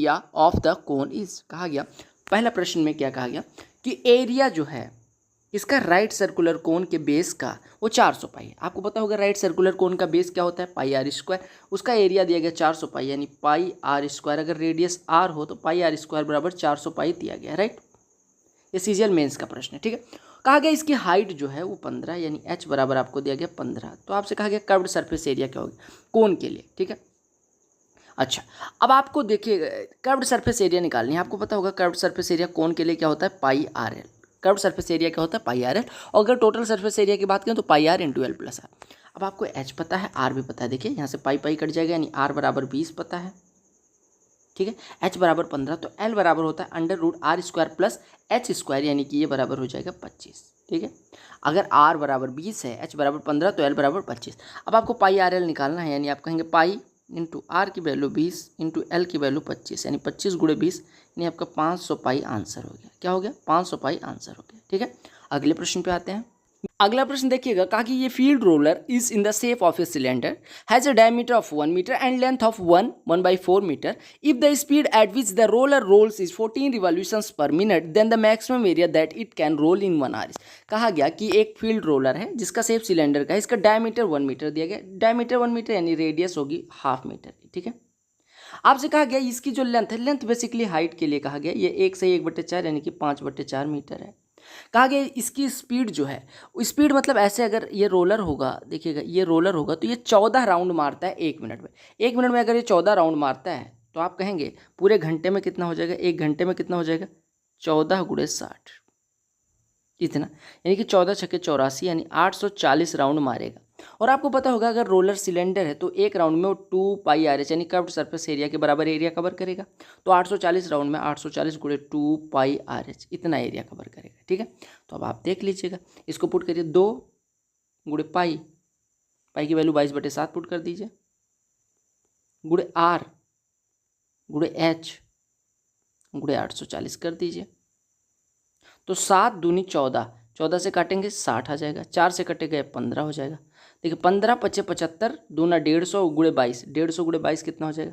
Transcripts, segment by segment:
Area of the cone is. कहा गया पहला प्रश्न में क्या कहा गया कि एरिया जो है इसका राइट सर्कुलर कोन के बेस का वो 400 पाई है। आपको पता होगा राइट सर्कुलर कोन का बेस क्या होता है, पाई आर स्क्वायर। उसका एरिया दिया गया 400 पाई यानी पाई आर स्क्वायर। अगर रेडियस आर हो तो पाई आर स्क्वायर बराबर 400 पाई दिया गया, राइट। ये सीजीएल मेंस का प्रश्न है, ठीक है। कहा गया इसकी हाइट जो है वो 15 यानी h बराबर आपको दिया गया 15। तो आपसे कहा गया कर्व्ड सरफेस एरिया क्या होगा कोन के लिए, ठीक है। अच्छा, अब आपको देखिए कर्व्ड सरफेस एरिया निकालनी है। आपको पता होगा कर्व्ड सरफेस एरिया कोन के लिए क्या होता है, pi R L. Curved surface area क्या होता है, पाई आर एल। और अगर टोटल सरफेस एरिया की बात करें तो pi R into L plus R. अब आपको एच पता है, आर भी पता है। देखिए यहाँ से पाई पाई कट जाएगा यानी आर बराबर 20 पता है, ठीक है। एच बराबर 15 तो एल बराबर होता है under root R square plus H square यानी कि ये बराबर हो जाएगा 25, ठीक है। अगर आर बराबर 20 है, एच बराबर 15 तो एल बराबर 25। अब आपको पाई आर एल निकालना है यानी आप कहेंगे पाई इंटू आर की वैल्यू 20 इंटू एल की वैल्यू 25 यानी 25 गुणे 20 यानी आपका 500 पाई आंसर हो गया। क्या हो गया, 500 पाई आंसर हो गया, ठीक है। अगले प्रश्न पे आते हैं। अगला प्रश्न देखिएगा, कहा कि ये field roller is in the shape of a cylinder, has a diameter of 1 metre and length of 1/4 metre. If the speed at which the roller rolls is 14 revolutions per minute then the maximum area that it can roll in 1 hour. कहा गया कि एक field roller है जिसका shape cylinder का है, इसका diameter 1 metre दिया गया। डायमीटर 1 मीटर यानी रेडियस होगी हाफ मीटर की, ठीक है। आपसे कहा गया इसकी जो लेंथ है, लेंथ बेसिकली हाइट के लिए कहा गया, ये 1 से 1/4 यानी कि 5/4 मीटर है। कहा गया इसकी स्पीड जो है, स्पीड मतलब ऐसे अगर ये रोलर होगा, देखिएगा ये रोलर होगा तो ये 14 राउंड मारता है 1 मिनट में। 1 मिनट में अगर ये 14 राउंड मारता है तो आप कहेंगे पूरे घंटे में कितना हो जाएगा, 1 घंटे में कितना हो जाएगा 14 गुणे 60, इतना यानी कि 14 छक्के 84 यानी 840 राउंड मारेगा। और आपको पता होगा अगर रोलर सिलेंडर है तो एक राउंड में वो 2 पाई आर एच यानी कर्व्ड सरफेस एरिया के बराबर एरिया कवर करेगा। तो 840 राउंड में 840 गुणे 2 पाई आर एच इतना एरिया कवर करेगा, ठीक है। तो अब आप देख लीजिएगा, इसको पुट करिए 2 गुणे पाई, पाई की वैल्यू 22/7 पुट कर दीजिए, गुणे आर गुणे एच गुणे 840 कर दीजिए। तो 7 दूनी 14, 14 से काटेंगे 60 आ जाएगा, 4 से कटेगा 15 हो जाएगा। देखिए 15 × 5 = 75, दूना 150 गुणे 22, 150 गुणे 22 कितना हो जाएगा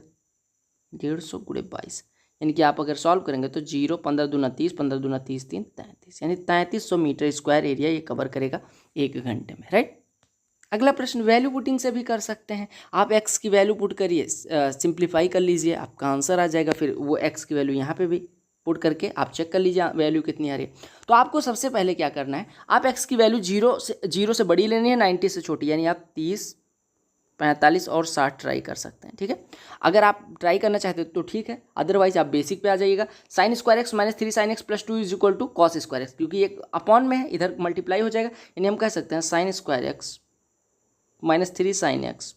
150 गुणे 22 यानी कि आप अगर सॉल्व करेंगे तो 0, 15 दूना 30, 15 दूना 30, 3 33 यानी 3300 मीटर स्क्वायर एरिया ये कवर करेगा 1 घंटे में, राइट। अगला प्रश्न वैल्यू पुटिंग से भी कर सकते हैं। आप x की वैल्यू पुट करिए, सिंप्लीफाई कर लीजिए, आपका आंसर आ जाएगा। फिर वो x की वैल्यू यहाँ पे भी पुट करके आप चेक कर लीजिए वैल्यू कितनी आ रही है। तो आपको सबसे पहले क्या करना है, आप x की वैल्यू 0 से बड़ी लेनी है, 90 से छोटी, यानी आप 30, 45 और 60 ट्राई कर सकते हैं, ठीक है। अगर आप ट्राई करना चाहते हो तो ठीक है, अदरवाइज आप बेसिक पे आ जाइएगा। sin square x minus 3 sin x plus 2 is equal to cos square X, क्योंकि एक अपॉन में है इधर मल्टीप्लाई हो जाएगा, यानी हम कह सकते हैं sin square x minus 3 sin x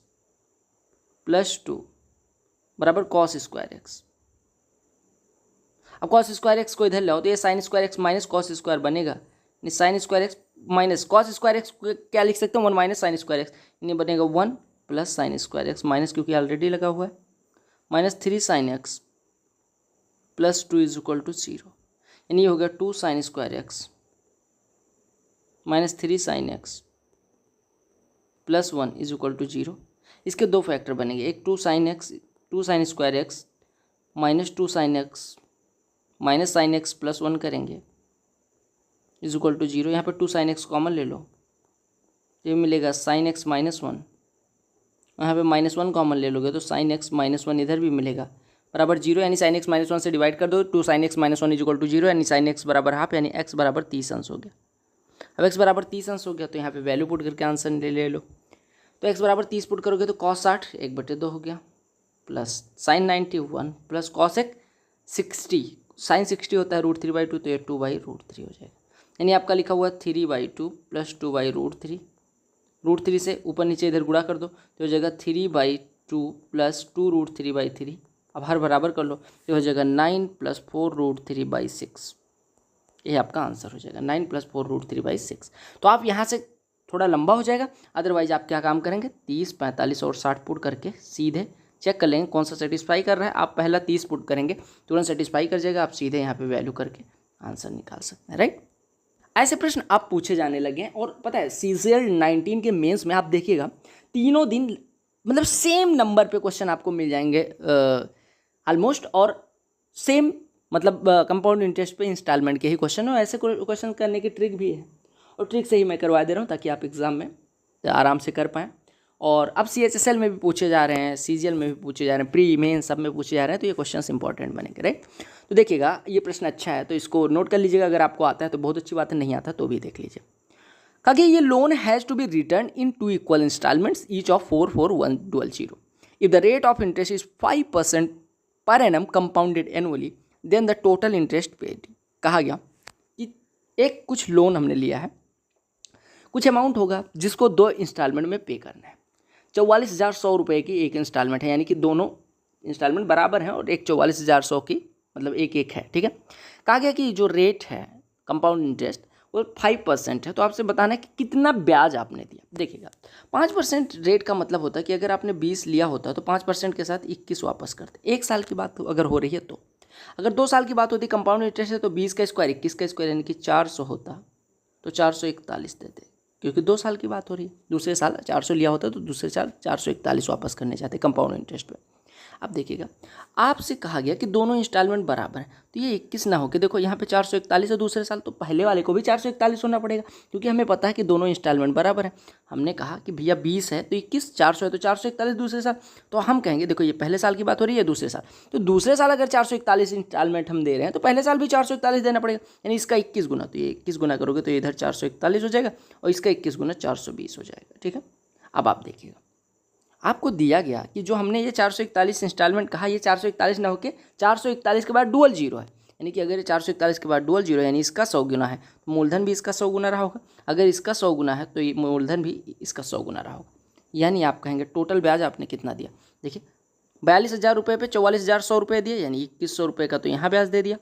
plus 2 बराबर कॉस स्क्वायर एक्स। अब कॉस स्क्वायर एक्स को इधर लाओ तो ये sign square X minus cos square बनेगा, यानी sign square X minus cos square x क्या लिख सकते हैं 1 माइनस साइन स्क्वायर एक्स, यानी बनेगा 1 plus sine square X minus क्योंकि ऑलरेडी लगा हुआ है minus 3 sine X plus 2 is equal to 0, यानी ये हो गया 2 sine square X minus 3 sine X plus 1 is equal to 0। इसके दो फैक्टर बनेंगे, एक 2 sine square X minus 2 sine X minus sine X plus 1 करेंगे इज इक्वल टू 0। यहाँ पर 2 साइन एक्स कॉमन ले लो, ये मिलेगा साइन एक्स माइनस 1, यहाँ पे माइनस 1 कॉमन ले लोगे तो साइन एक्स माइनस 1 इधर भी मिलेगा बराबर 0, यानी साइन एक्स माइनस 1 से डिवाइड कर दो, 2 sine X minus 1 is equal to 0, यानी साइन एक्स बराबर हाफ, यानी एक्स बराबर 30 अंश हो गया। अब एक्स बराबर 30 अंश हो गया तो यहाँ पे वैल्यू पुट करके आंसर ले लो। तो एक्स बराबर 30 पुट करोगे तो कॉस 60 1/2 हो गया, प्लस साइन 91 प्लस कॉस एक 60, साइन 60 होता है √3/2 तो ये 2/√3 हो जाएगा, यानी आपका लिखा हुआ 3/2 प्लस 2/√3, √3 से ऊपर नीचे इधर गुणा कर दो तो हो जाएगा 3/2 प्लस 2√3/3। अब हर बराबर कर लो तो हो जाएगा 9 प्लस 4√3/6, ये आपका आंसर हो जाएगा 9 प्लस 4√3/6। तो आप यहाँ से थोड़ा लंबा हो जाएगा, अदरवाइज आप क्या काम करेंगे 30, 45 और 60 पुट करके सीधे चेक कर लेंगे कौन सा सेटिस्फाई कर रहा है। आप पहला 30 पुट करेंगे तुरंत सेटिस्फाई कर जाएगा, आप सीधे यहाँ पे वैल्यू करके आंसर निकाल सकते हैं, राइट। ऐसे प्रश्न अब पूछे जाने लगे हैं और पता है CGL 19 के मेंस में आप देखिएगा तीनों दिन मतलब सेम नंबर पे क्वेश्चन आपको मिल जाएंगे ऑलमोस्ट, और सेम मतलब कंपाउंड इंटरेस्ट पे इंस्टॉलमेंट के ही क्वेश्चन हो। ऐसे क्वेश्चन करने की ट्रिक भी है और ट्रिक से ही मैं करवा दे रहा हूँ ताकि आप एग्ज़ाम में आराम से कर पाएँ। और अब CHSL में भी पूछे जा रहे हैं, CGL में भी पूछे जा रहे हैं, प्री मेन सब में पूछे जा रहे हैं, तो ये क्वेश्चन इंपॉर्टेंट बनेंगे, राइट। तो देखिएगा ये प्रश्न अच्छा है तो इसको नोट कर लीजिएगा। अगर आपको आता है तो बहुत अच्छी बात है, नहीं आता तो भी देख लीजिए। कहा कि ये loan has to be return in 2 equal instalments each of 44100 if the rate of interest is 5% per annum compounded annually then the total interest paid. कहा गया कि एक कुछ लोन हमने लिया है, कुछ अमाउंट होगा जिसको 2 इंस्टॉलमेंट में पे करना है। 44,100 रुपये की एक इंस्टॉलमेंट है, यानी कि दोनों इंस्टॉलमेंट बराबर हैं और एक 44,100 की मतलब एक है, ठीक है। कहा गया कि जो रेट है कंपाउंड इंटरेस्ट वो 5% है, तो आपसे बताना है कि कितना ब्याज आपने दिया। देखिएगा 5% रेट का मतलब होता है कि अगर आपने 20 लिया होता तो 5% के साथ 21 वापस करते। 1 साल की बात अगर हो रही है तो, अगर 2 साल की बात होती कंपाउंड इंटरेस्ट है तो 20 का स्क्वायर 21 का स्क्वायर यानी कि 400 होता तो 441 देते, क्योंकि 2 साल की बात हो रही है। दूसरे साल 400 लिया होता तो दूसरे साल 441 वापस करने चाहते कंपाउंड इंटरेस्ट पे। अब देखिएगा आपसे कहा गया कि दोनों इंस्टॉलमेंट बराबर हैं, तो ये 21 ना हो के देखो यहाँ पे 441 है दूसरे साल, तो पहले वाले को भी 441 होना पड़ेगा क्योंकि हमें पता है कि दोनों इंस्टॉलमेंट बराबर हैं। हमने कहा कि भैया 20 है तो 21, 400 है तो 441 दूसरे साल, तो हम कहेंगे देखो ये पहले साल की बात हो रही है दूसरे साल, तो दूसरे साल अगर 441 इंस्टॉलमेंट हम दे रहे हैं तो पहले साल भी 441 देना पड़ेगा, यानी इसका 21 गुना, तो ये 21 गुना करोगे तो इधर 441 हो जाएगा और इसका 21 गुना 420 हो जाएगा, ठीक है। अब आप देखिएगा आपको दिया गया कि जो हमने ये 441 इंस्टॉलमेंट कहा, ये 441 ना होके 441 के बाद डुअल जीरो है, यानी कि अगर ये 441 के बाद डुअल जीरो यानी इसका 100 गुना है तो मूलधन भी इसका 100 गुना रहा होगा, अगर इसका 100 गुना है तो ये मूलधन भी इसका 100 गुना रहा होगा। यानी आप कहेंगे टोटल ब्याज आपने कितना दिया। देखिए 42,000 रुपये पे 44,100 रुपये दिए, यानी 2100 रुपये का तो यहाँ ब्याज दे दिया।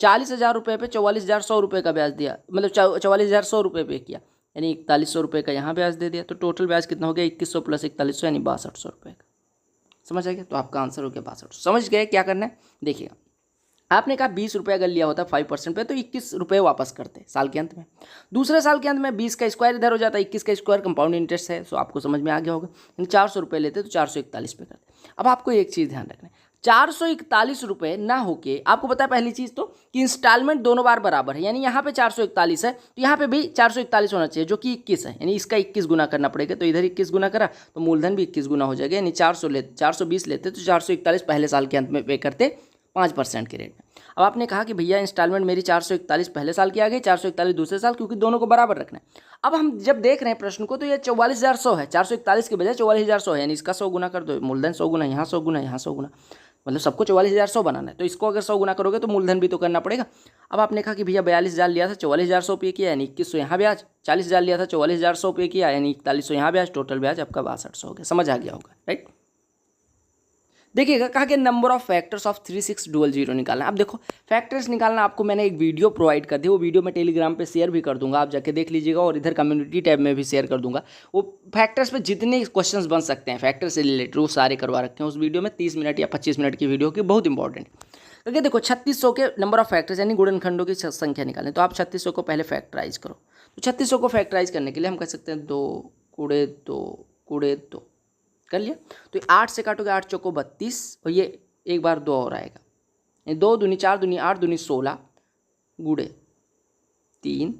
40,000 रुपये पे 44,100 रुपये का ब्याज दिया, मतलब 44,100 रुपये पे किया, यानी 4100 रुपये का यहाँ ब्याज दे दिया, तो टोटल ब्याज कितना हो गया 2100 प्लस 4100 यानी 6200 रुपये का। समझ आ गया, तो आपका आंसर हो गया 6200। समझ गए क्या करना है। देखिएगा आपने कहा 20 रुपये अगर लिया होता 5% पे तो 21 रुपये वापस करते साल के अंत में। दूसरे साल के अंत में 20 का स्क्वायर इधर हो जाता, 21 का स्क्वायर कंपाउंड इंटरेस्ट है, सो आपको समझ में आ गया होगा, यानी 400 रुपये लेते तो 441 पे करते। अब आपको एक चीज़ ध्यान रखना है, 441 रुपये ना होके आपको पता है पहली चीज़ तो कि इंस्टॉलमेंट दोनों बार बराबर है, यानी यहाँ पे 441 है तो यहाँ पे भी 441 होना चाहिए जो कि 21 है, यानी इसका 21 गुना करना पड़ेगा, तो इधर 21 गुना करा तो मूलधन भी 21 गुना हो जाएगा, यानी 420 लेते तो 441 पहले साल के अंत में पे करते 5% के रेट में। अब आपने कहा कि भैया इंस्टॉलमेंट मेरी 441 पहले साल की आ गई, 441 दूसरे साल, क्योंकि दोनों को बराबर रखना है। अब हम जब देख रहे हैं प्रश्न को तो ये 44,100 है, 441 के बजाय 44,100 है, यानी इसका 100 गुना कर दो, मूलधन 100 गुना, यहाँ 100 गुना, यहाँ 100 गुना, मतलब सबको 44,100 बनाना है, तो इसको अगर 100 गुना करोगे तो मूलधन भी तो करना पड़ेगा। अब आपने कहा कि भैया 42,000 लिया था 44,100 पे किया, यानी 2100 यहाँ ब्याज, 40,000 लिया था 44,100 पे किया, यानी 4100 यहाँ ब्याज, टोटल ब्याज आपका 6200 हो गया। समझ आ गया होगा, राइट। देखिएगा कहा कि नंबर ऑफ फैक्टर्स ऑफ 3600 निकालना। अब देखो फैक्टर्स निकालना आपको मैंने एक वीडियो प्रोवाइड कर दी, वो वीडियो मैं टेलीग्राम पे शेयर भी कर दूंगा, आप जाके देख लीजिएगा, और इधर कम्युनिटी टैब में भी शेयर कर दूंगा। वो फैक्टर्स पे जितने क्वेश्चंस बन सकते हैं फैक्टर से रिलेटेड वो सारे करवा रखे हैं उस वीडियो में, 30 मिनट या 25 मिनट की वीडियो की, बहुत इंपॉर्टेंट। क्योंकि देखो 3600 के नंबर ऑफ फैक्टर्स यानी गुणनखंडों की संख्या निकालें, तो आप 3600 को पहले फैक्टराइज करो। तो 3600 को फैक्टराइज करने के लिए हम कह सकते हैं 2 गुणे 2 गुणे 2 कर लिया, तो 8 से काटोगे 8 चौको 32, और ये एक बार 2 और आएगा, 2 दूनी 4 दूनी 8 दूनी 16 गुड़े 3,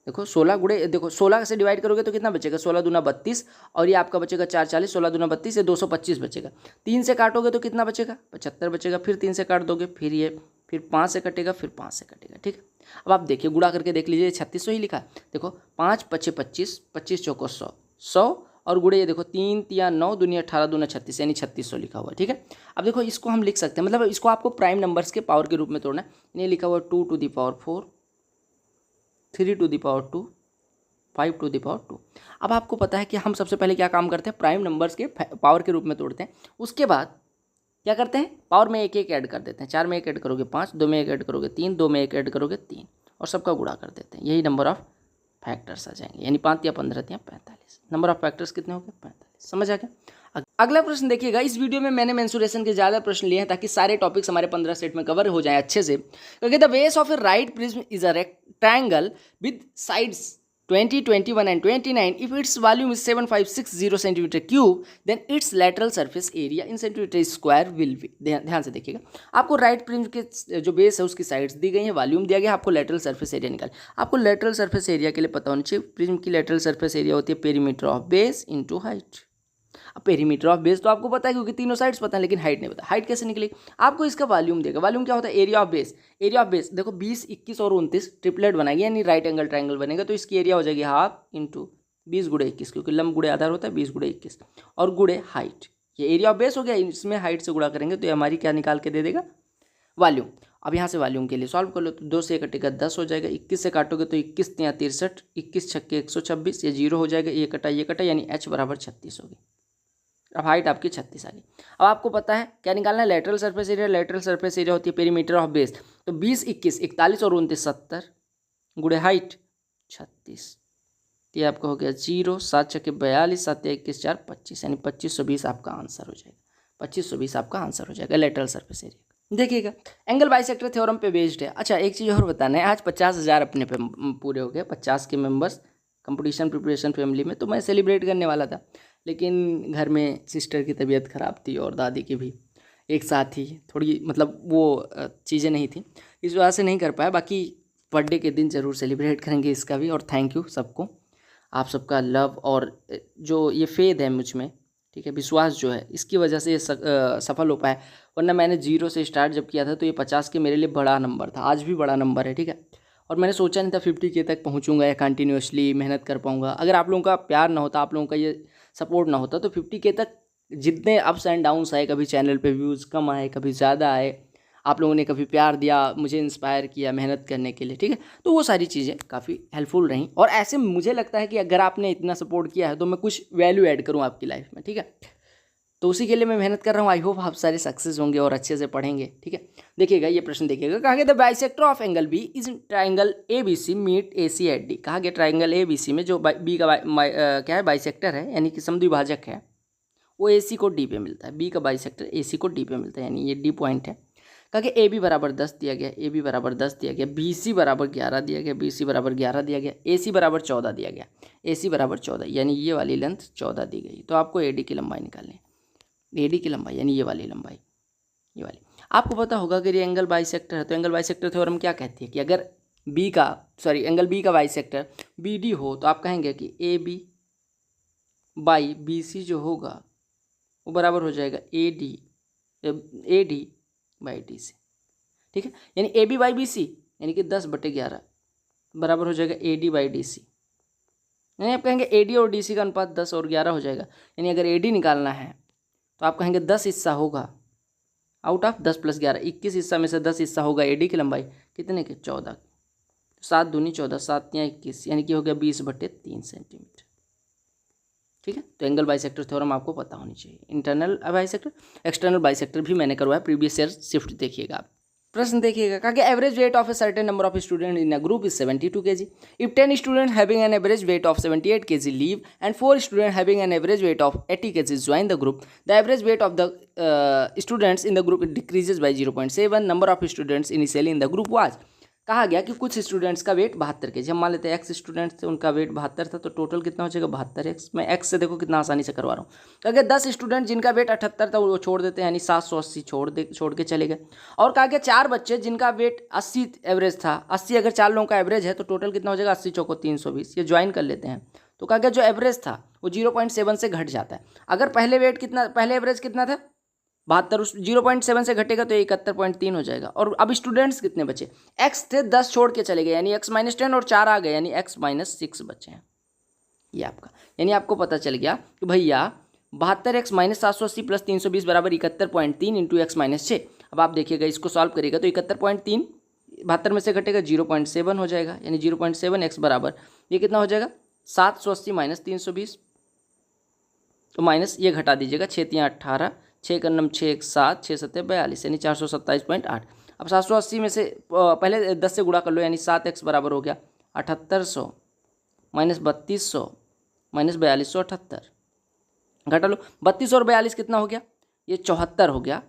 देखो 16 गुड़े, देखो 16 से डिवाइड करोगे तो कितना बचेगा, 16 दूना 32, और ये आपका बचेगा 4 40, 16 दूना 32, ये 225 बचेगा। 3 से काटोगे तो कितना बचेगा 75 बचेगा, फिर 3 से काट दोगे, फिर ये, फिर 5 से कटेगा, फिर 5 से कटेगा, ठीक है। अब आप देखिए गुड़ा करके देख लीजिए, 3600 ही लिखा है, देखो 5 5 25, 25 चौको 100, 100 और गुड़े ये देखो 3 3 9 दूनी 18 दूना 36, यानी 3600 लिखा हुआ है, ठीक है। अब देखो इसको हम लिख सकते हैं, मतलब इसको आपको प्राइम नंबर्स के पावर के रूप में तोड़ना है। ये लिखा हुआ 2 to the power 4, 3 to the power 2, 5 to the power 2। अब आपको पता है कि हम सबसे पहले क्या काम करते हैं, प्राइम नंबर्स के पावर के रूप में तोड़ते हैं, उसके बाद क्या करते हैं पावर में एक एक ऐड कर देते हैं। 4 में एक ऐड करोगे 5, 2 में एक ऐड करोगे 3, 2 में एक ऐड करोगे 3, और सबका गुणा कर देते हैं, यही नंबर ऑफ फैक्टर्स आ जाएंगे, यानी 5 या 15 या 45। नंबर ऑफ फैक्टर्स कितने हो गए 45। समझ आ गया। अगला प्रश्न देखिएगा, इस वीडियो में मैंने मेंसुरेशन के ज़्यादा प्रश्न लिए हैं ताकि सारे टॉपिक्स हमारे 15 सेट में कवर हो जाएं अच्छे से। क्योंकि the base of A right prism is a rectangle with sides 20, 21 and 29, if its volume is 7560 centimeter cube, then its lateral surface area in centimeter square will be, ध्यान से देखिएगा, आपको राइट प्रिज्म के जो बेस है उसकी sides दी गई है, वॉल्यूम दिया गया, आपको लेटरल सरफेस एरिया निकाल। आपको लेटरल सरफेस एरिया के लिए पता होना चाहिए, प्रिज्म की लेटरल सरफेस एरिया होती है perimeter of base into height. अब पेरीमीटर ऑफ बेस तो आपको पता है क्योंकि तीनों साइड्स पता है, लेकिन हाइट नहीं पता। हाइट कैसे निकलेगी? आपको इसका वॉल्यूम देगा। वॉल्यूम क्या होता है? Area of base. Area of base देखो 20, 21 और 29 ट्रिपलेट बनाएगी, यानी राइट एंगल ट्राइंगल बनेगा, तो इसकी एरिया हो जाएगी हाफ इंटू 20 गुणे 21, क्योंकि लंब गुणे आधार होता है 20 गुणे 21 और गुणे हाइट। ये एरिया ऑफ बेस हो गया, इसमें हाइट से गुणा करेंगे तो ये हमारी क्या निकाल के दे देगा? वॉल्यूम। अब यहाँ से वॉल्यूम के लिए सॉल्व कर लो तो 2 से 1 कटेगा 10 हो जाएगा, 21 से काटोगे तो 21 या 63, 21 छक्के 126, ये 0 हो जाएगा, ये कटा, यानी h बराबर 36 होगी। अब हाइट आपकी 36 आ गई। अब आपको पता है क्या निकालना है? Lateral surface area. Lateral surface area होती है पेरीमीटर ऑफ बेस, तो 20, 21, 41 और 29 70 गुणे हाइट 36, ये आपका हो गया 0, 7 छक्के 42, 7 21 4 25, यानी 2520 आपका आंसर हो जाएगा। 2520 आपका आंसर हो जाएगा लेटरल सरफेस एरिया। देखिएगा एंगल बाइसेक्टर थ्योरम पे बेस्ड है। अच्छा एक चीज़ और बताना है, आज 50,000 अपने पे पूरे हो गए, 50 के मेंबर्स कंपटीशन प्रिपरेशन फैमिली में। तो मैं सेलिब्रेट करने वाला था, लेकिन घर में सिस्टर की तबीयत ख़राब थी और दादी की भी एक साथ ही, थोड़ी मतलब वो चीज़ें नहीं थी, इस वजह से नहीं कर पाया। बाकी बर्थडे के दिन ज़रूर सेलिब्रेट करेंगे इसका भी। और थैंक यू सबको, आप सबका लव और जो ये फेथ है मुझ में, ठीक है, विश्वास जो है, इसकी वजह से ये सफल हो पाया। वरना मैंने 0 से स्टार्ट जब किया था तो ये 50 के मेरे लिए बड़ा नंबर था, आज भी बड़ा नंबर है, ठीक है। और मैंने सोचा नहीं था 50 के तक पहुंचूंगा या कंटिन्यूसली मेहनत कर पाऊंगा। अगर आप लोगों का प्यार ना होता, आप लोगों का ये सपोर्ट ना होता, तो 50 के तक जितने अप्स एंड डाउन्स आए, कभी चैनल पे व्यूज़ कम आए, कभी ज़्यादा आए, आप लोगों ने कभी प्यार दिया, मुझे इंस्पायर किया मेहनत करने के लिए, ठीक है, तो वो सारी चीज़ें काफ़ी हेल्पफुल रहीं। और ऐसे मुझे लगता है कि अगर आपने इतना सपोर्ट किया है तो मैं कुछ वैल्यू ऐड करूँ आपकी लाइफ में, ठीक है, तो उसी के लिए मैं मेहनत कर रहा हूँ। आई होप आप सारे सक्सेस होंगे और अच्छे से पढ़ेंगे, ठीक है। देखिएगा ये प्रश्न देखिएगा, कहा गया the bisector of angle B is triangle A B C meet A C at D. कहा गया ट्राइंगल ए बी सी में जो बी का क्या है, बाइसेक्टर है, यानी कि समद्विभाजक है, वो ए सी को डी पे मिलता है। बी का बाइसेक्टर ए सी को डी पे मिलता है, यानी ये डी पॉइंट है। कहा कि ए बी बराबर 10 दिया गया, ए बी बराबर 10 दिया गया, बी सी बराबर 11 दिया गया, बी सी बराबर 11 दिया गया, ए सी बराबर 14 दिया गया, ए सी बराबर 14, यानी ये वाली लेंथ 14 दी गई। तो आपको ए डी की लंबाई निकालनी है, ए डी की लंबाई यानी ये वाली लंबाई, ये वाली। आपको पता होगा अगर ये एंगल बाइसेक्टर है तो एंगल बाइसेक्टर थ्योरम क्या कहती है कि अगर एंगल बी का बाइसेक्टर बी डी हो तो आप कहेंगे कि A B by B C जो होगा वो बराबर हो जाएगा A D by D C, ठीक है। यानी A B by B C यानी कि 10/11 बराबर हो जाएगा A D by D C. यानी आप कहेंगे ए डी और डी सी का अनुपात 10 और 11 हो जाएगा। यानी अगर ए डी निकालना है तो आप कहेंगे 10 हिस्सा होगा आउट ऑफ 10 + 11, 21 हिस्सा में से 10 हिस्सा होगा एडी की लंबाई कितने के? 14। 7 दूनी 14, 7 या 21, यानी कि हो गया 20/3 सेंटीमीटर, ठीक है। तो एंगल बाइसेक्टर थ्योरम आपको पता होनी चाहिए। इंटरनल बाइसेक्टर, एक्सटर्नल बाइसेक्टर भी मैंने करवाया, प्रीवियस ईयर शिफ्ट देखिएगा आप। प्रश्न देखिएगा, कहा कि average weight of a certain number of student in a group is 72 kg। If 10 student having an average weight of 78 kg leave and 4 student having an average weight of 80 kg join the group, the average weight of the students in the group decreases by 0.7। Number of students initially in the group was. कहा गया कि कुछ students का wait 72 kg, हम मान लेते हैं x students थे, उनका वेट 72 था, तो टोटल कितना हो जाएगा 72x। मैं एक्स से देखो कितना आसानी से करवा रहा हूँ। तो अगर 10 स्टूडेंट जिनका वेट 78 था वो छोड़ देते हैं, यानी 780 छोड़ के चले गए। और कहा गया 4 बच्चे जिनका वेट 80 एवरेज था, 80 अगर 4 लोगों का एवरेज है तो टोटल कितना हो जाएगा 80 चौको 320, ये ज्वाइन कर लेते हैं। तो कहा गया जो एवरेज था वो 0.7 से घट जाता है। अगर पहले एवरेज कितना था 72, उस 0.7 से घटेगा तो 71.3 हो जाएगा। और अब स्टूडेंट्स कितने बचे? एक्स थे 10 छोड़ के चले गए, यानी x-10 और 4 आ गए, यानी x-6 बचे हैं। ये आपका, यानी आपको पता चल गया कि भैया 72x - 780 + 320 बराबर 71.3 इंटू x-6। अब आप देखिएगा इसको सॉल्व करिएगा तो 71.3 72 में से घटेगा 0.7 हो जाएगा, यानी 0.7 x बराबर ये कितना हो जाएगा 780 - 320, तो माइनस ये घटा दीजिएगा, 6 × 18, 6 × 9 = 6, 7, 6 × 7 = 42, यानी 427.8। अब 780 में से पहले 10 से गुणा कर लो, यानी 7x बराबर हो गया 7800 - 3200 - 4278, घटा लो 32 और 42 कितना हो गया? ये 74 हो गया।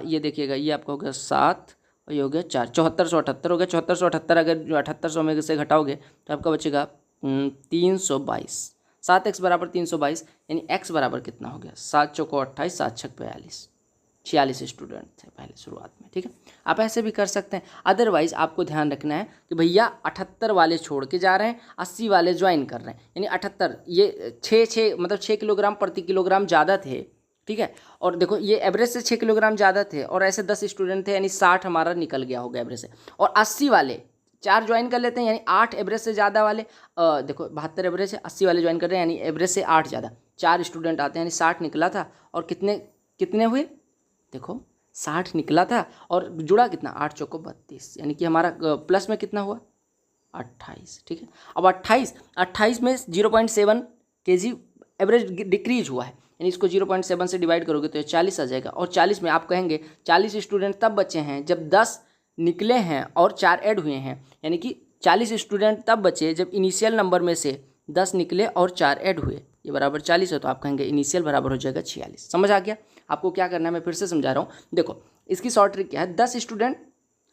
ये देखिएगा ये आपका हो गया 7 और ये हो गया 4, 7478 हो गया। 7478 अगर 7800 में से घटाओगे तो आपका बचेगा 322, 7x बराबर 322, यानी x बराबर कितना हो गया, 7 चौको 28, 7 छक 42, 46 स्टूडेंट थे पहले शुरुआत में। ठीक है, आप ऐसे भी कर सकते हैं। अदरवाइज आपको ध्यान रखना है कि भैया 78 वाले छोड़ के जा रहे हैं, 80 वाले ज्वाइन कर रहे हैं, यानी 78 ये 6 मतलब 6 किलोग्राम प्रति किलोग्राम ज़्यादा थे। ठीक है, और देखो ये एवरेज से 6 किलोग्राम ज़्यादा थे और ऐसे 10 स्टूडेंट थे, यानी 60 हमारा निकल गया होगा एवरेज से। और 80 वाले 4 ज्वाइन कर लेते हैं, यानी 8 एवरेज से ज़्यादा वाले, देखो 72 एवरेज है, 80 वाले ज्वाइन कर रहे हैं, यानी एवरेज से 8 ज़्यादा, 4 स्टूडेंट आते हैं, यानी 60 निकला था। और कितने कितने हुए, देखो 60 निकला था और जुड़ा कितना, 8 चौको 32, यानी कि हमारा प्लस में कितना हुआ, 28। ठीक है, अब 28 में 0.7 kg एवरेज डिक्रीज हुआ है, यानी इसको 0.7 से डिवाइड करोगे तो ये 40 आ जाएगा। और 40 में आप कहेंगे 40 स्टूडेंट तब बचे हैं जब 10 निकले हैं और 4 ऐड हुए हैं, यानी कि 40 स्टूडेंट तब बचे जब इनिशियल नंबर में से 10 निकले और 4 ऐड हुए, ये बराबर 40 है, तो आप कहेंगे इनिशियल बराबर हो जाएगा 46। समझ आ गया? आपको क्या करना है मैं फिर से समझा रहा हूँ। देखो इसकी शॉर्ट ट्रिक क्या है, 10 स्टूडेंट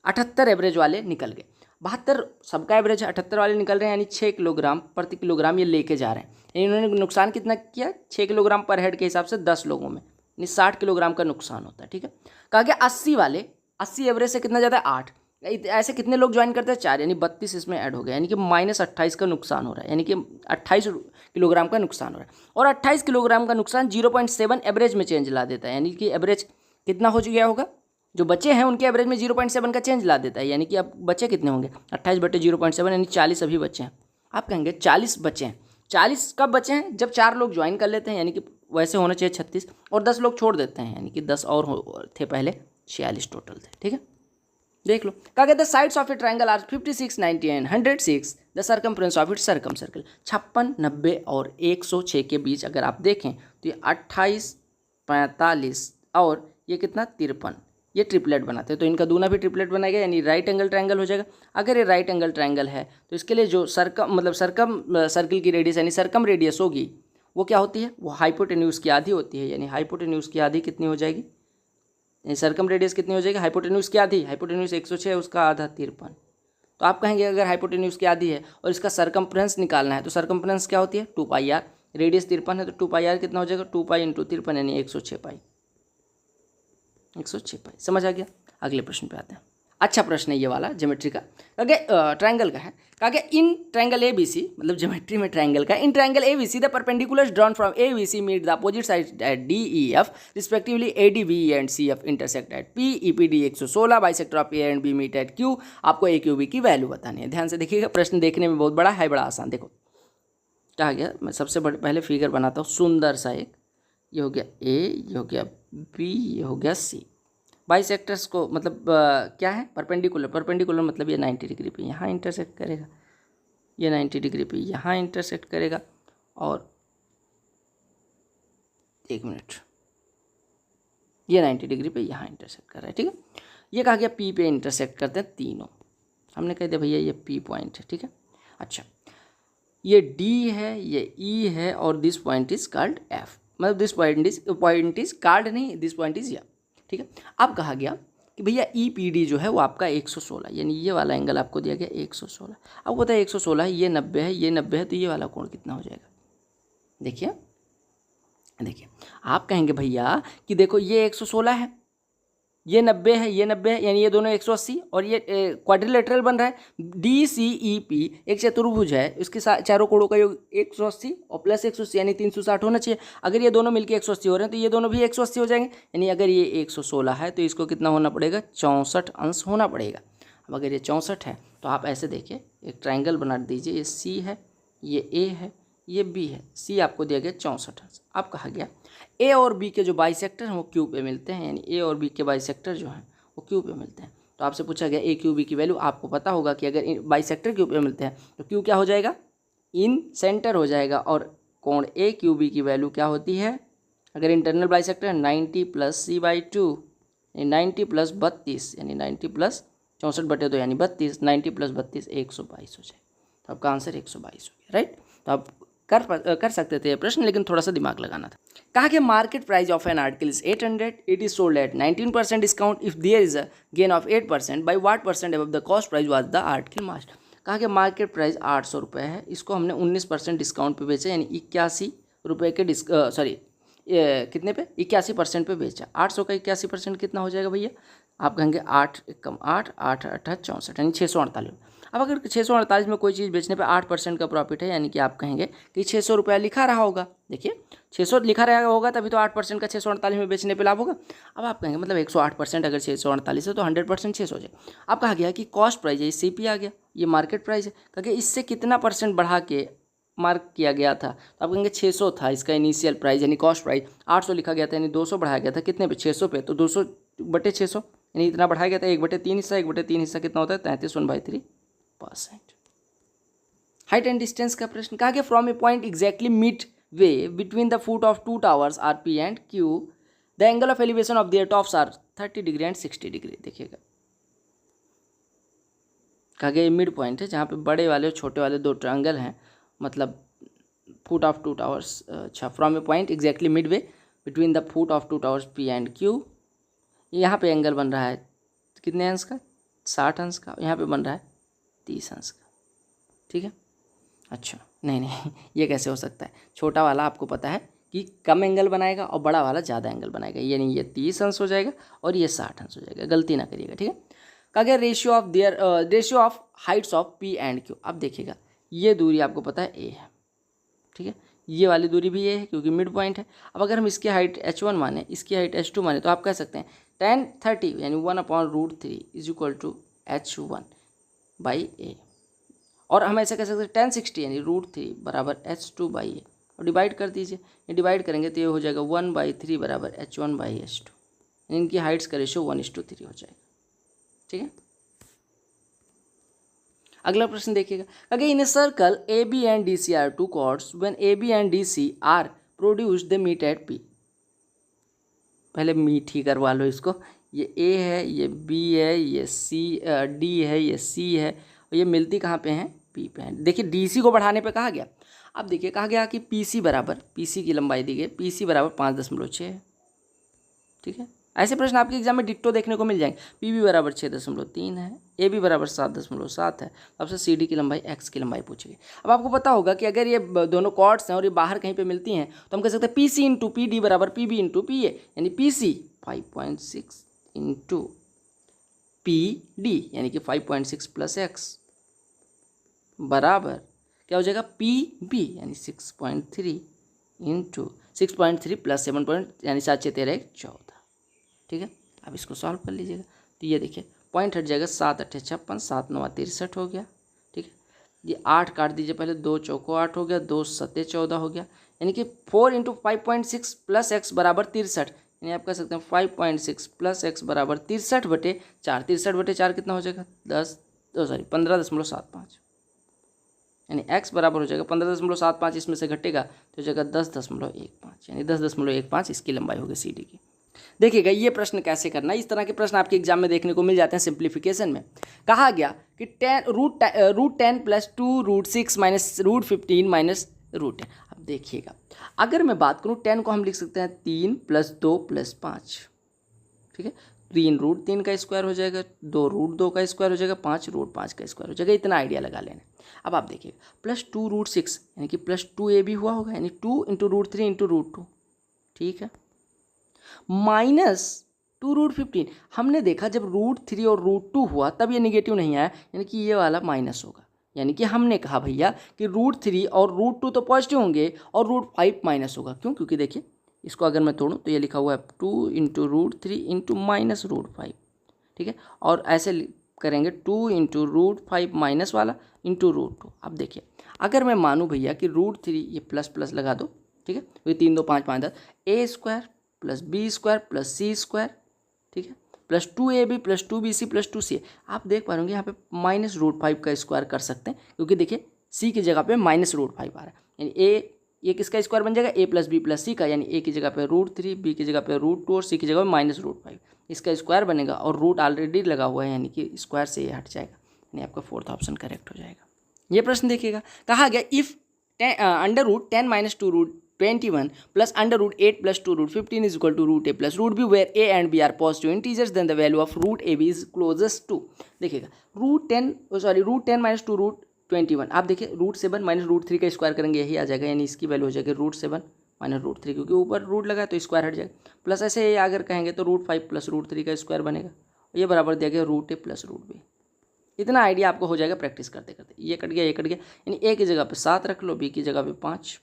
78 एवरेज वाले निकल गए, 72 सबका एवरेज है, 78 वाले निकल रहे हैं, यानी 6 किलोग्राम प्रति किलोग्राम ये लेके जा रहे हैं। इन्होंने नुकसान कितना किया, 6 किलोग्राम पर हेड के हिसाब से 10 लोगों में, यानी 60 किलोग्राम का नुकसान होता है। ठीक है, कहा गया 80 वाले, 80 एवरेज से कितना ज़्यादा है, 8, ऐसे कितने लोग ज्वाइन करते हैं, 4, यानी 32 इसमें ऐड हो गया, यानी कि -28 का नुकसान हो रहा है, यानी कि 28 किलोग्राम का नुकसान हो रहा है। और 28 किलोग्राम का नुकसान 0.7 एवरेज में चेंज ला देता है, यानी कि एवरेज कितना हो गया होगा, जो बचे हैं उनके एवरेज में 0.7 का चेंज ला देता है, यानी कि अब बचे कितने होंगे, 28/0.7, यानी 40 अभी बचे हैं। आप कहेंगे 40 बचे हैं, 40 कब बचे हैं, जब 4 लोग ज्वाइन कर लेते हैं, यानी कि वैसे होना चाहिए 36, और 10 लोग छोड़ देते हैं, यानी कि 10 और थे पहले, 46 टोटल थे। ठीक है, देख लो, कहा गया the sides of a triangle are 56, 90 and 106, the circumference of it circumcircle. 56, 90 और 106 के बीच अगर आप देखें तो ये 28, 45 और ये कितना 53, ये ट्रिपलेट बनाते हैं, तो इनका दूना भी ट्रिपलेट बनाएगा, यानी राइट एंगल ट्रायंगल हो जाएगा। अगर ये राइट एंगल ट्रायंगल है तो इसके लिए जो सर्कम सर्कल की रेडियस यानी सर्कम रेडियस होगी वो क्या होती है, वो हाइपोटेन्यूज की आधी होती है, यानी हाइपोटेन्यूज की आधी कितनी हो जाएगी, यानी सर्कम रेडियस कितनी हो जाएगी, हाइपोटेन्यूज की आधी, हाइपोटेन्यूज 106 है, उसका आधा 53। तो आप कहेंगे अगर हाइपोटेन्यूज की आधी है और इसका सर्कमफ्रेंस निकालना है तो सर्कमफ्रेंस क्या होती है, 2πr, रेडियस 53 है तो 2πr कितना हो जाएगा, 2π × 53, यानी 106 पाई, 106 पाई। समझ आ गया? अगले प्रश्न पे आते हैं। अच्छा प्रश्न है ये वाला, ज्योमेट्री का, ट्रायंगल का है। कहा गया इन ट्रायंगल ABC, मतलब ज्योमेट्री में ट्रायंगल का, in triangle ABC the perpendiculars drawn from ABC meet the opposite side at DEF respectively ADBE and CF intersect at PEPD 116, bisector of A and B meet at Q। आपको AQB की value बतानी है। ध्यान से देखिएगा, प्रश्न देखने में बहुत बड़ा है, बड़ा आसान। देखो कहा गया, मैं सबसे पहले फिगर बनाता हूँ सुंदर सा एक, ये हो गया A, ये हो गया B, ये हो गया C। बाइसेक्टर्स को मतलब क्या है, परपेंडिकुलर मतलब ये 90 डिग्री पे यहाँ इंटरसेक्ट करेगा, ये 90 डिग्री पे यहाँ इंटरसेक्ट करेगा, और 1 मिनट, ये 90 डिग्री पे यहाँ इंटरसेक्ट कर रहा है। ठीक है, ये कहा गया P पे इंटरसेक्ट करते हैं तीनों, हमने कह दिया भैया ये P पॉइंट है। ठीक है, अच्छा ये D है, ये E है, और this point is called F, मतलब दिस पॉइंट इज कॉल्ड नहीं, दिस पॉइंट इज या। ठीक है, अब कहा गया कि भैया EPD जो है वो आपका 116, यानी ये वाला एंगल आपको दिया गया 116। अब होता है 116 है, ये 90 है, ये 90 है, तो ये वाला कोण कितना हो जाएगा, देखिए आप कहेंगे भैया कि देखो ये 116 है, ये 90 है, ये 90 है, यानी ये दोनों 180, और ये क्वाड्रिलेटरल बन रहा है। DCEP एक चतुर्भुज है, उसके चारों कोणों का योग 180 और प्लस 180 यानी 360 होना चाहिए। अगर ये दोनों मिलकर 180 हो रहे हैं तो ये दोनों भी 180 हो जाएंगे, यानी अगर ये 116 है तो इसको कितना होना पड़ेगा, 64 अंश होना पड़ेगा। अब अगर ये 64 है तो आप ऐसे देखिए, एक ट्राइंगल बना दीजिए, ये C है, ये A है, ये B है, C आपको दिया गया 64 अंश। अब कहा गया A और B के जो बाइसेक्टर हैं वो Q पे मिलते हैं, यानी A और B के बाइसेक्टर जो हैं वो Q पे मिलते हैं। तो आपसे पूछा गया AQB की वैल्यू, आपको पता होगा कि अगर बाइसेक्टर Q पे मिलते हैं तो Q क्या हो जाएगा, इन सेंटर हो जाएगा, और कोण AQB की वैल्यू क्या होती है, अगर इंटरनल बाइसेक्टर 90 + C/2, 90 + 32, यानी 90 + 64/2 यानी 32, 90 + 32 122 हो जाएगा। तो आपका आंसर 122 हो गया, राइट। तो आप कर सकते थे ये प्रश्न, लेकिन थोड़ा सा दिमाग लगाना था। कहा कि market price of an article is 800, it is sold at 19% discount if there is a gain of 8%, by what % above the cost price was the article marked. कहा कि मार्केट प्राइस 800 रुपये है, इसको हमने 19% डिस्काउंट पे बेचा, यानी 81 रुपये के कितने पे 81% पे बेचा। 800 का 81% कितना हो जाएगा भैया, आप कहेंगे 8 कम 8 8 8 64 यानी 648। अब अगर 648 में कोई चीज़ बेचने पे 8% का प्रॉफिट है, यानी कि आप कहेंगे कि 600 रुपया लिखा रहा होगा। देखिए 600 लिखा रहा होगा तभी तो 8% का 648 में बेचने पे लाभ होगा। अब आप कहेंगे मतलब 108% अगर 648 है तो 100% 600 हो जाए। अब कहा गया कि कॉस्ट प्राइस है, CP आ गया, ये मार्केट प्राइस है, कहा गया इससे कितना परसेंट बढ़ा के मार्क किया गया था, तो आप कहेंगे 600 था इसका इनिशियल प्राइस यानी कॉस्ट प्राइस, 800 लिखा गया था यानी 200 बढ़ाया गया था कितने पे 600 पे, तो 200/600 यानी इतना बढ़ाया गया था 1/3 हिस्सा, 1/3 हिस्सा कितना होता है 33 1/3%। हाइट एंड डिस्टेंस का प्रश्न, कहा गया from a point exactly midway between the foot of two towers are P and Q the angle of elevation of their tops are 30 degree and 60 degree. देखिएगा कहा गया मिड पॉइंट है जहाँ पे बड़े वाले और छोटे वाले दो ट्रायंगल हैं, मतलब फुट ऑफ टू टावर्स, अच्छा from a point exactly midway between the foot of two towers P and Q, यहाँ पे एंगल बन रहा है कितने अंश का 60 अंश का, यहाँ पे बन रहा है 30 अंश का। ठीक है, अच्छा नहीं ये कैसे हो सकता है, छोटा वाला आपको पता है कि कम एंगल बनाएगा और बड़ा वाला ज़्यादा एंगल बनाएगा, यानी ये 30 अंश हो जाएगा और ये 60 अंश हो जाएगा, गलती ना करिएगा। ठीक है, कहा गया ratio of Heights of P and Q। अब देखिएगा ये दूरी आपको पता है A है, ठीक है, ये वाली दूरी भी A है क्योंकि मिड पॉइंट है। अब अगर हम इसकी हाइट H1 माने, इसकी हाइट H2 माने, तो आप कह सकते हैं tan 30 यानी 1/√3 इज इक्वल टू H1/A, और हम ऐसे कह सकते हैं tan 60 यानी √3 बराबर H2/A, और डिवाइड कर दीजिए, ये डिवाइड करेंगे तो ये हो जाएगा 1/3 बराबर H1/H2, इनकी हाइट्स का रेशियो 1:3 हो जाएगा। ठीक है, अगला प्रश्न देखिएगा, अगर in a circle AB and DC are two chords when AB and DC are produce they meet at P। पहले मीट ही करवा लो इसको, ये A है, ये B है, ये D है, ये C है, और ये मिलती कहाँ पे हैं P पे हैं। देखिए DC को बढ़ाने पे कहा गया, अब देखिए कहा गया कि PC की लंबाई दी गई, PC बराबर 5.6 है। ठीक है, ऐसे प्रश्न आपके एग्जाम में डिट्टो देखने को मिल जाएंगे। PB बराबर 6.3 है, AB बराबर 7.7 है, आपसे CD की लंबाई X की लंबाई पूछेगी। अब आपको पता होगा कि अगर ये दोनों कॉर्ड्स हैं और ये बाहर कहीं पे मिलती हैं तो हम कह सकते हैं PC इंटू PD बराबर PB इंटू PA, यानी PC 5.6 इंटू PD यानी कि 5.6 प्लस X बराबर क्या हो जाएगा PB यानी 6.3 इंटू 6.3 प्लस 7 यानी 7 6 13 14। ठीक है, अब इसको सॉल्व कर लीजिएगा, तो ये देखिए पॉइंट हट जाएगा, 7 8 56, 7 9 63 हो गया। ठीक है, ये 8 काट दीजिए, पहले 2 चौको 8 हो गया, 2 7 14 हो गया, यानी कि 4 इंटू 5.6 प्लस X बराबर 63, यानी आप कह सकते हैं 5.6 प्लस X बराबर 63/4, 63/4 कितना हो जाएगा 15.75, यानी X बराबर हो जाएगा 15.75, इसमें से घटेगा तो हो जाएगा 10.15, यानी 10.15 इसकी लंबाई होगी CD की। देखिएगा ये प्रश्न कैसे करना है, इस तरह के प्रश्न आपके एग्जाम में देखने को मिल जाते हैं सिंप्लीफिकेशन में। कहा गया कि √10 प्लस 2√6 माइनस √15 माइनस √10। अब देखिएगा अगर मैं बात करूँ 10 को हम लिख सकते हैं 3 + 2 + 5। ठीक है, 3 √3 का स्क्वायर हो जाएगा, 2 √2 का स्क्वायर हो जाएगा, 5 √5 का स्क्वायर हो जाएगा, इतना आइडिया लगा लेना। अब आप देखिएगा प्लस 2√6 यानी कि प्लस 2A भी हुआ होगा, यानी 2 इंटू √3 इंटू √2। ठीक है, माइनस 2√15, हमने देखा जब √3 और √2 हुआ तब ये निगेटिव नहीं आया, यानी कि ये वाला माइनस होगा, यानी कि हमने कहा भैया कि √3 और √2 तो पॉजिटिव होंगे और √5 माइनस होगा। क्यों? क्योंकि देखिए इसको अगर मैं तोड़ूँ तो ये लिखा हुआ है 2 इंटू √3 इंटू माइनस √5। ठीक है, और ऐसे करेंगे 2 इंटू √5 माइनस वाला इंटू √2। अब देखिए अगर मैं मानूँ भैया कि √3 ये प्लस प्लस लगा दो, ठीक है, तो ये 3 2 5 5 10 A² plus B² plus C², ठीक है, plus 2AB plus 2BC plus 2C। आप देख पा रहे यहाँ पे माइनस √5 का स्क्वायर कर सकते हैं, क्योंकि देखिए C की जगह पे माइनस √5 आ रहा है, यानी ये किसका स्क्वायर बन जाएगा A plus B plus C का, यानी A की जगह पे √3, B की जगह पे √2 और C की जगह पे माइनस √5, इसका स्क्वायर बनेगा और रूट ऑलरेडी लगा हुआ है, यानी कि स्क्वायर से ये हट जाएगा, यानी आपका 4th ऑप्शन करेक्ट हो जाएगा। ये प्रश्न देखिएगा, कहा गया if √10 - 2 21 plus under root 8 plus 2 root 15 is equal to root A plus root B where A and B are positive integers then the value of root A B is closest to. देखिएगा root 10 minus 2 root 21, आप देखिए root 7 minus root 3 का square करेंगे यही आ जाएगा, यानी इसकी value हो जाएगी रूट 7 माइनस रूट 3, क्योंकि ऊपर रूट लगा तो स्क्वायर हट जाएगा। प्लस ऐसे ये अगर कहेंगे तो रूट 5 प्लस रूट 3 का स्क्वायर बनेगा, ये बराबर दिया गया root A plus root B. इतना आइडिया आपको हो जाएगा प्रैक्टिस करते करते। ये कट गया, यानी ए की जगह पे 7 रख लो, बी की जगह पे 5।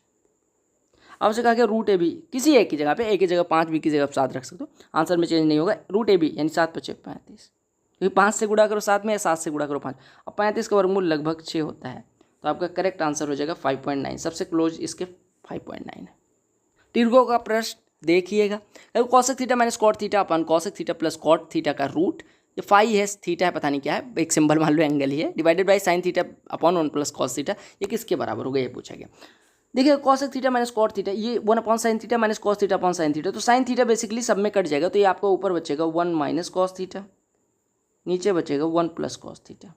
अब से कहा गया रूट ए बी किसी एक की जगह पे, ए की जगह 5, बी की जगह 7 रख सकते हो, आंसर में चेंज नहीं होगा। रूट ए बी यानी 7 × 5 = 35, क्योंकि 5 से गुणा करो 7 में या 7 से गुणा करो 5, अब 35 का वर्गमूल लगभग 6 होता है, तो आपका करेक्ट आंसर हो जाएगा 5.9। सबसे क्लोज इसके 5.9 है। टिर्गो का प्रश्न देखिएगा, cosec theta minus cot theta अपन cosec theta plus cot theta का रूट, ये फाई है थीटा है पता नहीं क्या है, एक सिंबल मान लो एंगल ही है, divided by sine theta upon 1 plus cos theta, ये किसके बराबर होगा ये पूछा गया। देखिए cosec theta minus cot theta, ये 1 upon sine theta minus cos theta upon sine theta, तो साइन थीटा बेसिकली सब में कट जाएगा, तो ये आपका ऊपर बचेगा 1 माइनस कॉस थीटा, नीचे बचेगा 1 प्लस कॉस थीटा,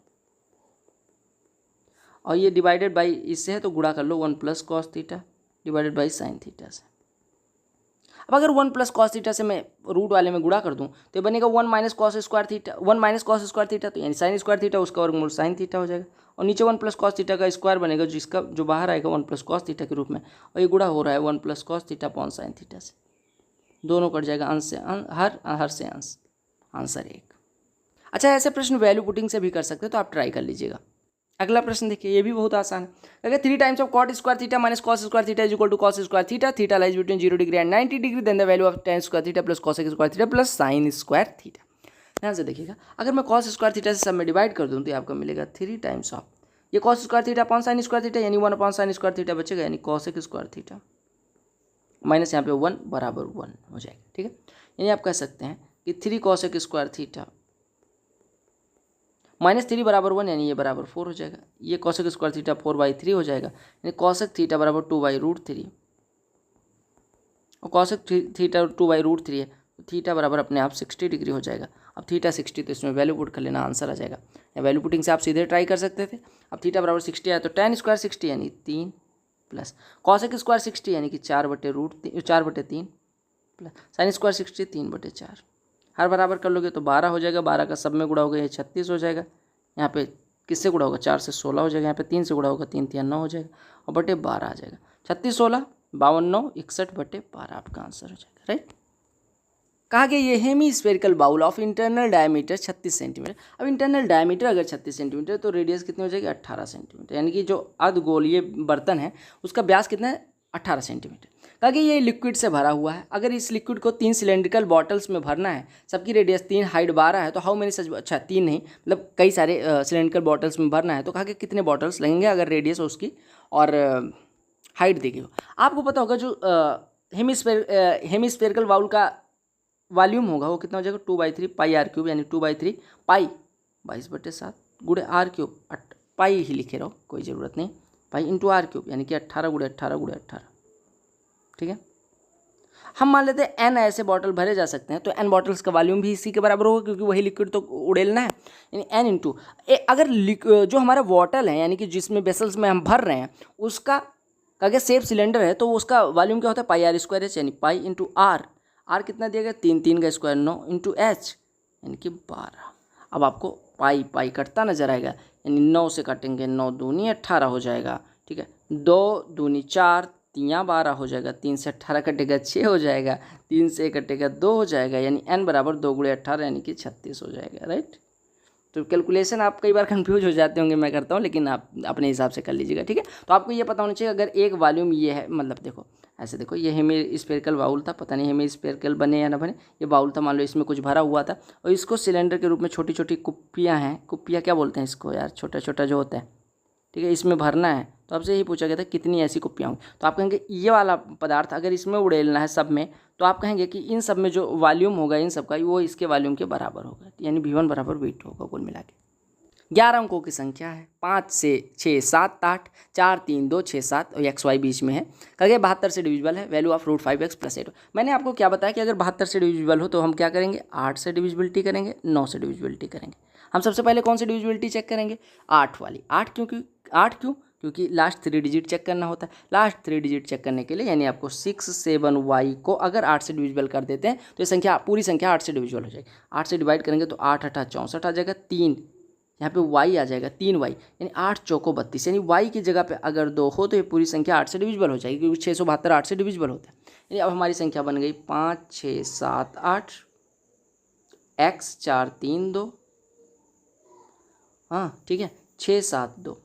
और ये डिवाइडेड बाई इससे है तो गुणा कर लो 1 plus cos theta divided by sine theta से। अब अगर 1 प्लस कॉस थीटा से मैं रूट वाले में गुणा कर दूं तो ये बनेगा 1 minus cos square theta, 1 minus cos square theta, तो यानी साइन स्क्वायर थीटा उसका वर्गमूल साइन थीटा हो जाएगा, और नीचे 1 प्लस कॉस थीटा का स्क्वायर बनेगा जिसका जो बाहर आएगा 1 प्लस कॉस थीटा के रूप में, और ये गुणा हो रहा है 1 plus cos theta upon sine theta से, दोनों कट जाएगा अंश से हर से अंश, आंसर 1। अच्छा ऐसे प्रश्न वैल्यू पुटिंग से भी कर सकते हो, तो आप ट्राई कर लीजिएगा। अगला प्रश्न देखिए, ये भी बहुत आसान है। अगर 3 times of cot square theta minus cos square theta is equal to cos square theta, theta lies between 0 degree and 90 degree, then the value of tan square theta plus cosec square theta plus sine square theta. ध्यान से देखिएगा, अगर मैं cos square theta से सब में divide कर दूँ तो आपको मिलेगा 3 टाइम्स ऑफ ये cos square theta upon sign square theta, यानी 1 अपॉन साइन स्क्वायर थीटा बचेगा, यानी कॉसेक स्क्वायर थीटा माइनस यहाँ पे 1 बराबर 1 हो जाएगा। ठीक है, यानी आप कह सकते हैं कि 3 कॉसेक स्क्वायर थीटा माइनस 3 बराबर 1, यानी ये बराबर 4 हो जाएगा। ये कॉसेक स्क्वायर थीटा 4/3 हो जाएगा, यानी कॉसेक थीटा बराबर 2/√3, और कॉसेक थीटा 2/√3 है, तो थीटा बराबर अपने आप 60 डिग्री हो जाएगा। अब थीटा 60, तो इसमें वैल्यू पुट कर लेना, आंसर आ जाएगा। या वैल्यू पुटिंग से आप सीधे ट्राई कर सकते थे। अब थीटा बराबर 60 आया तो tan स्क्वायर 60 यानी 3 प्लस कॉसेक स्क्वायर 60 यानी कि 4/3 प्लस साइन स्क्वायर 60 3/4, हर बराबर कर लोगे तो 12 हो जाएगा, 12 का सब में गुणा होगा ये 36 हो जाएगा। यहाँ पे किससे गुणा होगा 4 से 16 हो जाएगा, यहाँ पे 3 से गुणा होगा 3 × 3 = 9 हो जाएगा, और बटे 12 आ जाएगा। 36 16 52 9 61/12 आपका आंसर हो जाएगा। राइट, कहा गया ये hemispherical bowl of internal diameter 36 centimetre. अब इंटरनल डायमीटर अगर 36 सेंटीमीटर तो रेडियस कितनी हो जाएगी 18 सेंटीमीटर, यानी कि जो अर्धगोलीय बर्तन है उसका व्यास कितना है 18 सेंटीमीटर। कहा कि ये लिक्विड से भरा हुआ है, अगर इस लिक्विड को 3 सिलेंड्रिकल बॉटल्स में भरना है, सबकी रेडियस 3 हाइट 12 है, तो हाउ मेनी सच, अच्छा 3 नहीं मतलब कई सारे सिलेंड्रिकल बॉटल्स में भरना है, तो कहा कि कितने बॉटल्स लगेंगे अगर रेडियस उसकी और हाइट दी गई हो। आपको पता होगा जो हेमिस्फेरिकल बाउल का वॉल्यूम होगा वो कितना हो जाएगा 2/3 πr3, यानी 2/3 पाई 22/7 गुणे r3, पाई ही लिखे रहो कोई ज़रूरत नहीं, पाई इंटू r3, यानी कि 18 × 18 × 18। ठीक है, हम मान लेते हैं n ऐसे बॉटल भरे जा सकते हैं, तो n बॉटल्स का वॉल्यूम भी इसी के बराबर होगा, क्योंकि वही लिक्विड तो उड़ेलना है, यानी n इंटू अगर जो हमारा बॉटल है यानी कि जिसमें वेसल्स में हम भर रहे हैं उसका अगर सेफ सिलेंडर है तो उसका वॉल्यूम क्या होता है πr²h, यानी पाई इंटू r कितना दिया गया 3 3 का स्क्वायर 9 इंटू h यानी कि 12। अब आपको पाई कटता नजर आएगा, यानी 9 से काटेंगे 9 दूनी 18 हो जाएगा। ठीक है, 2 दूनी 4 3 12 हो जाएगा, 3 से 18 कटेगा 6 हो जाएगा, 3 से कटेगा 2 हो जाएगा, यानी n बराबर 2 × 18 यानी कि 36 हो जाएगा। राइट, तो कैलकुलेशन आप कई बार कंफ्यूज हो जाते होंगे, मैं करता हूँ, लेकिन आप अपने हिसाब से कर लीजिएगा। ठीक है, तो आपको ये पता होना चाहिए अगर एक वॉल्यूम ये है, मतलब देखो ऐसे देखो, ये हेमी स्फेरिकल बाउल था, पता नहीं हेमी स्फेरिकल बने या ना बने, ये बाउल था, मान लो इसमें कुछ भरा हुआ था, और इसको सिलेंडर के रूप में छोटी छोटी कुप्पियाँ हैं, कुप्पियाँ क्या बोलते हैं इसको यार, छोटा छोटा जो होता है, ठीक है, इसमें भरना है, तो आपसे यही पूछा गया था कितनी ऐसी कुप्पियाँ होंगी, तो आप कहेंगे ये वाला पदार्थ अगर इसमें उड़ेलना है सब में, तो आप कहेंगे कि इन सब में जो वॉल्यूम होगा इन सब का वो इसके वॉल्यूम के बराबर होगा, यानी V1 बराबर V2 होगा कुल मिला के। 11 अंकों की संख्या है, 5 से 6 7 8 4 3 2 6 7 और XY बीच में है। कहे 72 से डिविजिबल है, वैल्यू ऑफ √5x + 8। मैंने आपको क्या बताया कि अगर 72 से डिविजिबल हो तो हम क्या करेंगे 8 से डिविजिबिलिटी करेंगे, 9 से डिविजिबिलिटी करेंगे। हम सबसे पहले कौन सी डिविजिबिलिटी चेक करेंगे 8 वाली। 8 क्यों क्योंकि लास्ट 3 डिजिट चेक करना होता है। लास्ट 3 डिजिट चेक करने के लिए यानी आपको 6 7 y को अगर 8 से डिविजिबल कर देते हैं तो ये संख्या पूरी संख्या 8 से डिविजिबल हो जाएगी। 8 से डिवाइड करेंगे तो 8 8 64 आ जाएगा। 3 यहाँ पे y आ जाएगा, 3y यानी 8 चौको 32, यानी y की जगह पे अगर 2 हो तो ये पूरी संख्या 8 से डिविजिबल हो जाएगी, क्योंकि 672 8 से डिविजिबल होता है। यानी अब हमारी संख्या बन गई 5 6 7 8 x 4 3 2, हाँ ठीक है, 6 7 2।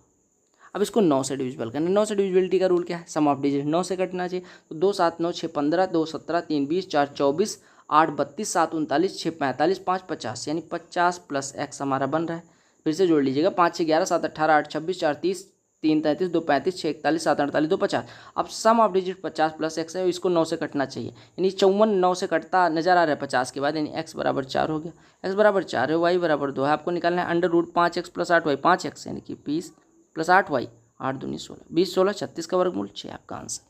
अब इसको 9 से डिविजिबल करना। 9 से डिविजिबिलिटी का रूल क्या है? सम ऑफ डिजिट 9 से कटना चाहिए। तो 2 7 9 6 15, 2 17 3 20, 4 24, 8 32, 7 39, 6 45, 5 50, यानी 50 प्लस x हमारा बन रहा है। फिर से जोड़ लीजिएगा, 5 6 11, 7 18, 8 26, 4 30, 3 33, 2 35, 6 41, 7 48, 2 50। अब सम ऑफ डिजिट 50 प्लस x है, इसको 9 से कटना चाहिए, यानी 54 9 से कटता नजर आ रहा है 50 के बाद, यानी x बराबर 4 हो गया। x बराबर 4 है, y बराबर 2 है, आपको निकालना है under root 5x plus 8y, 5x यानी कि 20 प्लस 8y, 8 दूनी 16, 20 16 36 का वर्गमूल 6 आपका आंसर।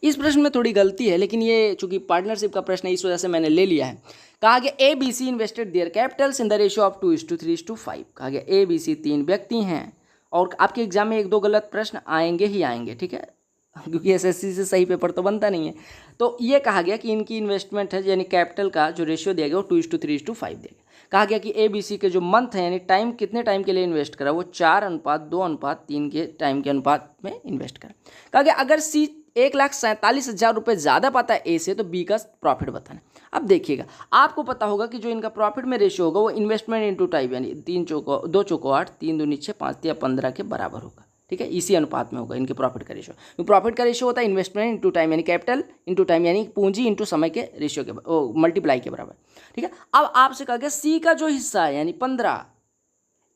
इस प्रश्न में थोड़ी गलती है, लेकिन ये चूंकि पार्टनरशिप का प्रश्न है इस वजह से मैंने ले लिया है। कहा गया A B C invested their capitals in the ratio of 2:3:5। कहा गया ए बी सी 3 व्यक्ति हैं, और आपके एग्जाम में 1 2 गलत प्रश्न आएंगे ही आएंगे, ठीक है, क्योंकि एसएससी से सही पेपर तो बनता नहीं है। तो ये कहा गया कि इनकी इन्वेस्टमेंट है, यानी कैपिटल का जो रेशियो दिया गया वो 2:3:5 दिया गया। कहा गया कि ए बी सी के जो मंथ हैं यानी टाइम, कितने टाइम के लिए इन्वेस्ट करा, वो 4:2:3 के टाइम के अनुपात में इन्वेस्ट करा। कहा गया अगर सी 1,47,000 रुपये ज़्यादा पाता है ए से तो बी का प्रॉफिट बताना। अब देखिएगा, आपको पता होगा कि जो इनका प्रॉफिट में रेशियो होगा वो इन्वेस्टमेंट इंटू टाइम, यानी 2 चौको 8, 3 दूनी 6, 5 या 15 के बराबर होगा, ठीक है, इसी अनुपात में होगा इनके प्रॉफिट का रेशियो। तो प्रॉफिट का रेशियो होता है इन्वेस्टमेंट इंटू टाइम, यानी कैपिटल इंटू टाइम, यानी पूंजी इंटू समय के रेशियो के मल्टीप्लाई के बराबर, ठीक है। अब आपसे कहा गया सी का जो हिस्सा है यानी 15,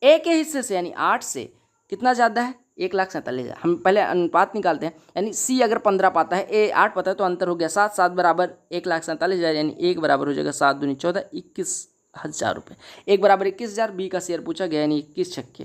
ए के हिस्से से यानी 8 से कितना ज़्यादा है, 1,47,000। हम पहले अनुपात निकालते हैं, यानी सी अगर 15 पाता है, ए 8 पाता है, तो अंतर हो गया 7 7 बराबर 1,47,000, यानी 1 बराबर हो जाएगा 7 दूनी 14, 21,000 रुपये। 1 बराबर 21,000, बी का शेयर पूछा गया, यानी 21 छक्के